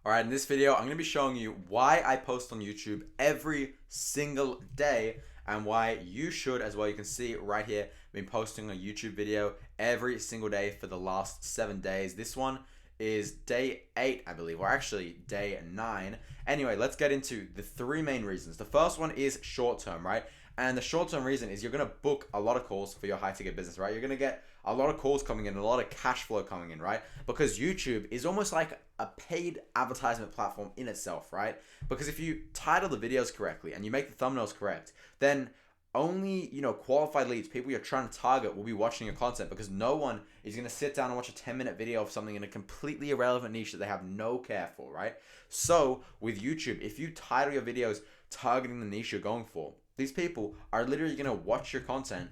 Alright, in this video, I'm going to be showing you why I post on YouTube every single day and why you should as well. You can see right here, I've been posting a YouTube video every single day for the last 7 days. This one is day 8, I believe, or actually day 9. Anyway, let's get into the 3 main reasons. The first one is short term, right? And the short term reason is you're going to book a lot of calls for your high ticket business, right? You're going to get a lot of calls coming in, a lot of cash flow coming in, right? Because YouTube is almost like a paid advertisement platform in itself, right? Because if you title the videos correctly and you make the thumbnails correct, then only, qualified leads, people you're trying to target, will be watching your content, because no one is going to sit down and watch a 10-minute video of something in a completely irrelevant niche that they have no care for, right? So with YouTube, if you title your videos targeting the niche you're going for, these people are literally going to watch your content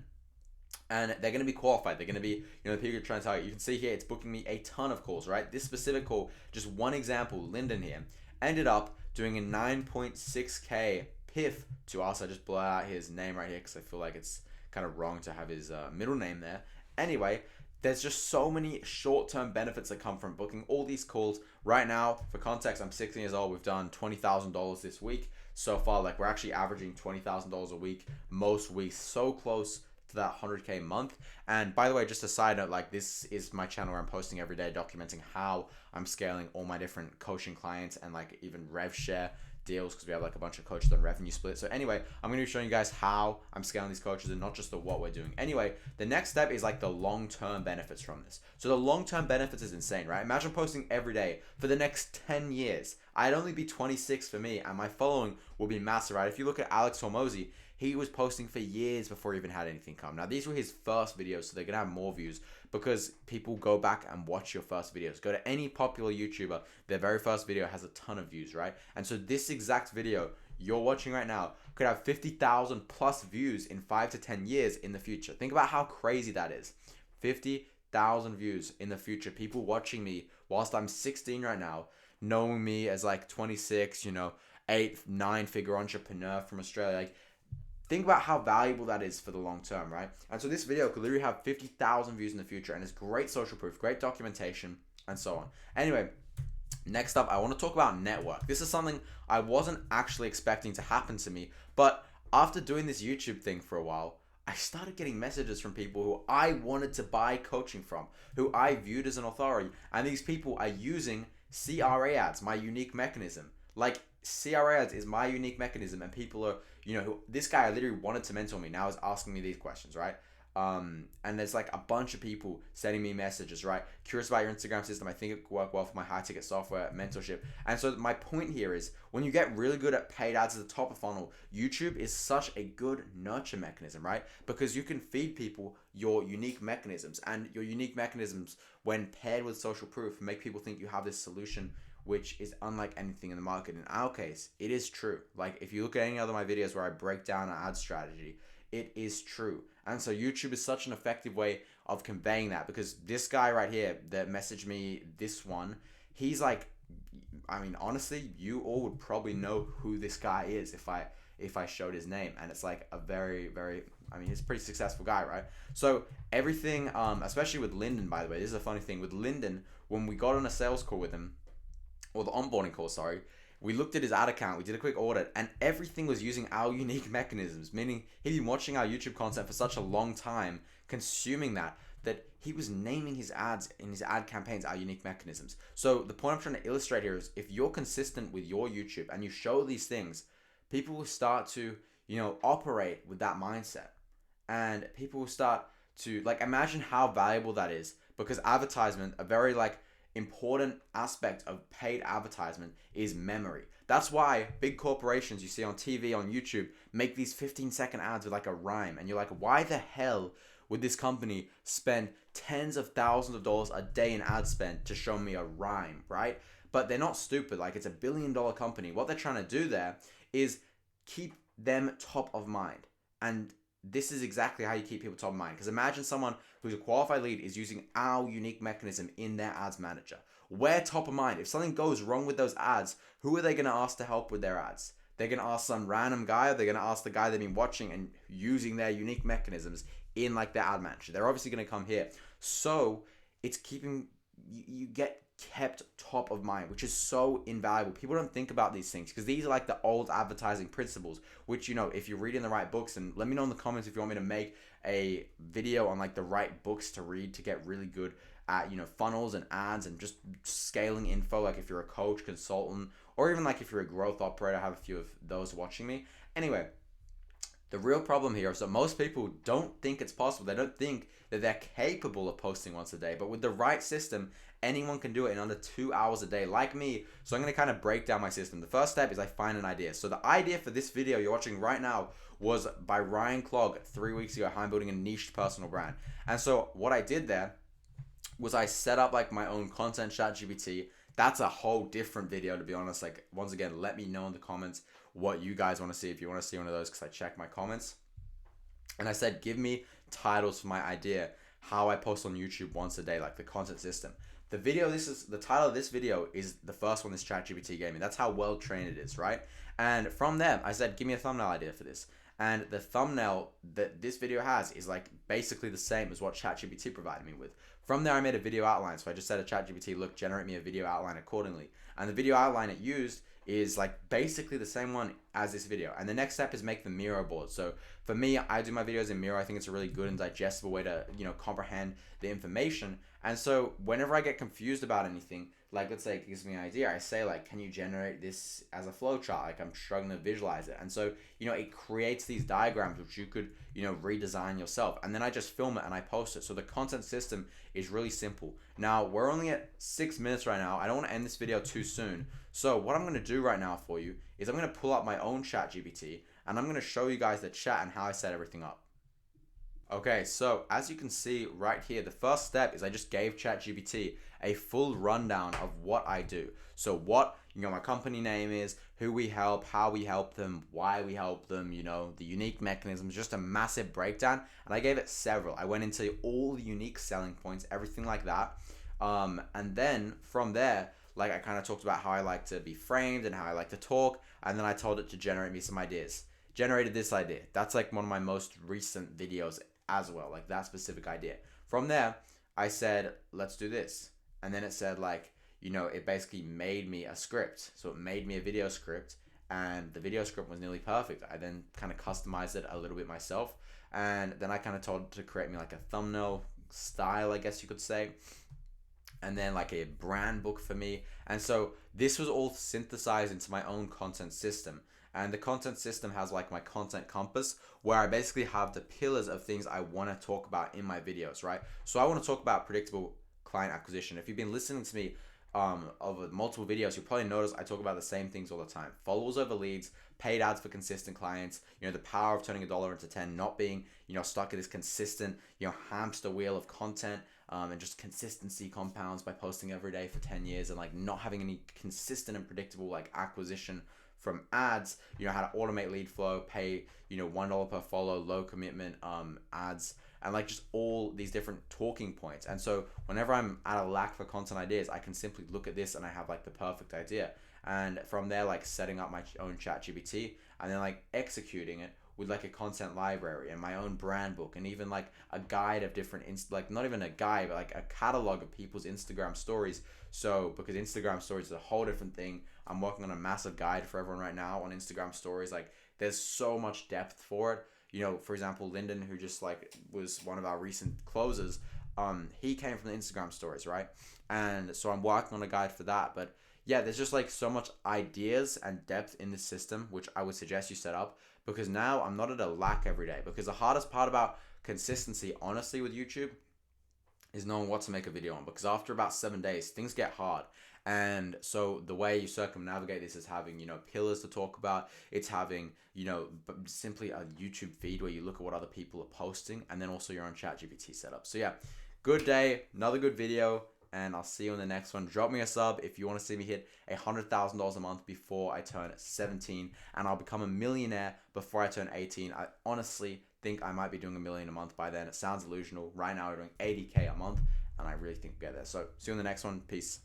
and they're going to be qualified. They're going to be, the people you're trying to target. You can see here, it's booking me a ton of calls, right? This specific call, just one example, Lyndon here, ended up doing a 9.6K PIF to us. I just blur out his name right here because I feel like it's kind of wrong to have his middle name there. Anyway, there's just so many short-term benefits that come from booking all these calls. Right now, for context, I'm 16 years old. We've done $20,000 this week so far. Like, we're actually averaging $20,000 a week most weeks, so close to that 100K month. And by the way, just a side note, like, this is my channel where I'm posting every day documenting how I'm scaling all my different coaching clients and like even rev share deals, because we have like a bunch of coaches on revenue split. So anyway, I'm going to be showing you guys how I'm scaling these coaches and not just the what we're doing. Anyway, the next step is like the long-term benefits from this. So the long-term benefits is insane, right? Imagine posting every day for the next 10 years. I'd only be 26 for me and my following will be massive, right? If you look at Alex Hormozy, he was posting for years before he even had anything come. Now, these were his first videos, so they're going to have more views because people go back and watch your first videos. Go to any popular YouTuber, their very first video has a ton of views, right? And so this exact video you're watching right now could have 50,000 plus views in 5 to 10 years in the future. Think about how crazy that is. 50,000 views in the future. People watching me whilst I'm 16 right now, knowing me as like 26, 8, 9-figure entrepreneur from Australia. Like, think about how valuable that is for the long term, right? And so this video could literally have 50,000 views in the future, and it's great social proof, great documentation, and so on. Anyway, next up, I want to talk about network. This is something I wasn't actually expecting to happen to me, but after doing this YouTube thing for a while, I started getting messages from people who I wanted to buy coaching from, who I viewed as an authority, and these people are using CRA ads, my unique mechanism. Like, CRA ads is my unique mechanism, and people are, this guy literally wanted to mentor me, now is asking me these questions, right? And there's like a bunch of people sending me messages, right? Curious about your Instagram system. I think it could work well for my high ticket software mentorship. And so my point here is, when you get really good at paid ads at the top of funnel, YouTube is such a good nurture mechanism, right? Because you can feed people your unique mechanisms, and your unique mechanisms, when paired with social proof, make people think you have this solution which is unlike anything in the market. In our case, it is true. Like, if you look at any other of my videos where I break down an ad strategy, it is true. And so YouTube is such an effective way of conveying that, because this guy right here that messaged me this one, he's like, I mean, honestly, you all would probably know who this guy is if I showed his name. And it's like a very, very, he's a pretty successful guy, right? So everything, especially with Lyndon, by the way, this is a funny thing. With Lyndon, when we got on a sales call with him, or the onboarding call, sorry, we looked at his ad account, we did a quick audit, and everything was using our unique mechanisms, meaning he'd been watching our YouTube content for such a long time, consuming that he was naming his ads in his ad campaigns our unique mechanisms. So the point I'm trying to illustrate here is, if you're consistent with your YouTube and you show these things, people will start to, operate with that mindset. And people will start to, like, imagine how valuable that is, because advertisement, a very, important aspect of paid advertisement, is memory. That's why big corporations you see on TV, on YouTube, make these 15-second ads with like a rhyme, and you're like, why the hell would this company spend tens of thousands of dollars a day in ad spend to show me a rhyme, right? But they're not stupid. Like, it's a billion-dollar company. What they're trying to do there is keep them top of mind. And this is exactly how you keep people top of mind. Because imagine someone who's a qualified lead is using our unique mechanism in their ads manager. We're top of mind. If something goes wrong with those ads, who are they going to ask to help with their ads? They're going to ask some random guy, or they're going to ask the guy they've been watching and using their unique mechanisms in like their ad manager. They're obviously going to come here. So it's keeping, you get kept top of mind, which is so invaluable. People don't think about these things because these are like the old advertising principles, which, if you're reading the right books, and let me know in the comments if you want me to make a video on like the right books to read to get really good at, funnels and ads and just scaling info. Like if you're a coach, consultant, or even like if you're a growth operator, I have a few of those watching me. Anyway, the real problem here is that most people don't think it's possible. They don't think that they're capable of posting once a day. But with the right system, anyone can do it in under 2 hours a day, like me. So I'm going to kind of break down my system. The first step is I find an idea. So the idea for this video you're watching right now was by Ryan Clogg 3 weeks ago, how I'm building a niche personal brand. And so what I did there was I set up like my own content ChatGPT. That's a whole different video, to be honest. Like, once again, let me know in the comments what you guys want to see, if you want to see one of those, because I check my comments. And I said, give me titles for my idea, how I post on YouTube once a day, like the content system. The title of this video is the first one this ChatGPT gave me. That's how well trained it is, right? And from there, I said, give me a thumbnail idea for this. And the thumbnail that this video has is like basically the same as what ChatGPT provided me with. From there, I made a video outline. So I just said to ChatGPT, look, generate me a video outline accordingly. And the video outline it used is like basically the same one as this video. And the next step is make the Miro board. So for me, I do my videos in Miro. I think it's a really good and digestible way to, comprehend the information. And so whenever I get confused about anything, like let's say it gives me an idea, I say like, can you generate this as a flow chart? Like I'm struggling to visualize it. And so, it creates these diagrams which you could, redesign yourself. And then I just film it and I post it. So the content system is really simple. Now we're only at 6 minutes right now. I don't want to end this video too soon. So what I'm going to do right now for you is I'm going to pull up my own ChatGPT and I'm going to show you guys the chat and how I set everything up. Okay, so as you can see right here, the first step is I just gave ChatGPT a full rundown of what I do. So what, my company name is, who we help, how we help them, why we help them, the unique mechanisms, just a massive breakdown. And I gave it several. I went into all the unique selling points, everything like that. And then from there, like I kind of talked about how I like to be framed and how I like to talk. And then I told it to generate me some ideas. Generated this idea. That's like one of my most recent videos as well, like that specific idea. From there, I said, let's do this. And then it said like, it basically made me a script. So it made me a video script and the video script was nearly perfect. I then kind of customized it a little bit myself. And then I kind of told it to create me like a thumbnail style, I guess you could say. And then like a brand book for me. And so this was all synthesized into my own content system. And the content system has like my content compass where I basically have the pillars of things I want to talk about in my videos, right? So I want to talk about predictable client acquisition. If you've been listening to me over multiple videos, you'll probably notice I talk about the same things all the time. Followers over leads, paid ads for consistent clients, the power of turning $1 into 10, not being, stuck in this consistent, hamster wheel of content. And just consistency compounds by posting every day for 10 years and like not having any consistent and predictable like acquisition from ads, how to automate lead flow, pay, $1 per follow, low commitment ads, and like just all these different talking points. And so whenever I'm at a lack for content ideas, I can simply look at this and I have like the perfect idea. And from there, like setting up my own ChatGPT and then like executing it with like a content library and my own brand book and even like a guide of different, like not even a guide, but like a catalog of people's Instagram stories. So because Instagram stories is a whole different thing. I'm working on a massive guide for everyone right now on Instagram stories. Like there's so much depth for it. For example, Lyndon, who just like was one of our recent closers, he came from the Instagram stories, right? And so I'm working on a guide for that. But yeah, there's just like so much ideas and depth in this system, which I would suggest you set up because now I'm not at a lack every day. Because the hardest part about consistency, honestly, with YouTube is knowing what to make a video on. Because after about 7 days, things get hard. And so the way you circumnavigate this is having, pillars to talk about. It's having, simply a YouTube feed where you look at what other people are posting and then also your own ChatGPT setup. So yeah, good day, another good video, and I'll see you in the next one. Drop me a sub if you want to see me hit $100,000 a month before I turn 17, and I'll become a millionaire before I turn 18. I honestly think I might be doing $1 million a month by then. It sounds illusional. Right now we're doing $80K a month, and I really think we'll get there. So see you in the next one. Peace.